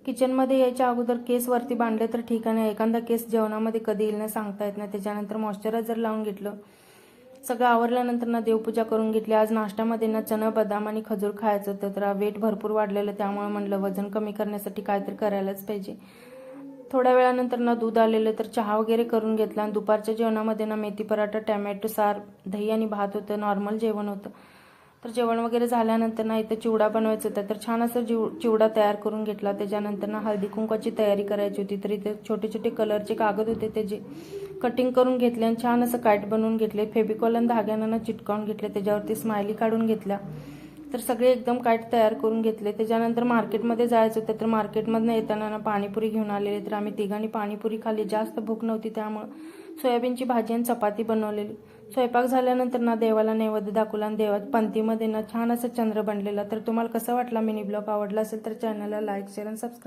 किचनमध्ये यायच्या अगोदर केस वरती बांधले तर ठीक आहे, एखादा केस जेवणामध्ये कधी येईल ना सांगता येत नाही. त्याच्यानंतर मॉइश्चरायझर लावून घेतलं. सगळं आवरल्यानंतर ना देवपूजा करून घेतली. आज नाश्त्यामध्ये ना चणा, बदाम आणि खजूर खायचं होतं. तर वेट भरपूर वाढलेलं, त्यामुळे म्हणलं वजन कमी करण्यासाठी काहीतरी करायलाच पाहिजे. थोड्या वेळानंतर ना दूध आलेलं, तर चहा वगैरे करून घेतला. आणि दुपारच्या जेवणामध्ये ना मेथी पराठा, टॅमॅटो सार, दही आणि भात होतं. नॉर्मल जेवण होतं. तर जेवण वगैरे झाल्यानंतर ना इथं चिवडा बनवायचा होता. तर छान असं चिवडा तयार करून घेतला. त्याच्यानंतर ना हळदी कुंकवाची तयारी करायची होती. तर इथे छोटे छोटे कलरचे कागद होते, त्याचे कटिंग करून घेतले आणि छान असं काईट बनवून घेतले. फेबिकॉल आणि धाग्यानं ना चिटकावून घेतले. त्याच्यावरती स्माइली काढून घेतल्या. तर सगळे एकदम काईट तयार करून घेतले. त्याच्यानंतर मार्केटमध्ये जायचं होतं. तर मार्केटमधनं येताना ना पाणीपुरी घेऊन आलेले. तर आम्ही तिघांनी पाणीपुरी खाल्ली. जास्त भूक नव्हती, त्यामुळं सोयाबीनची भाजी आणि चपाती बनवलेली. स्वयंपाक झाल्यानंतर ना देवाला नैवेद्य दाखवला आणि देवात पंथीमध्ये ना छान असं चंद्र बनलेला. तर तुम्हाला कसं वाटला मिनी ब्लॉग? आवडला असेल तर चॅनलला लाईक, शेअर आणि सबस्क्राईब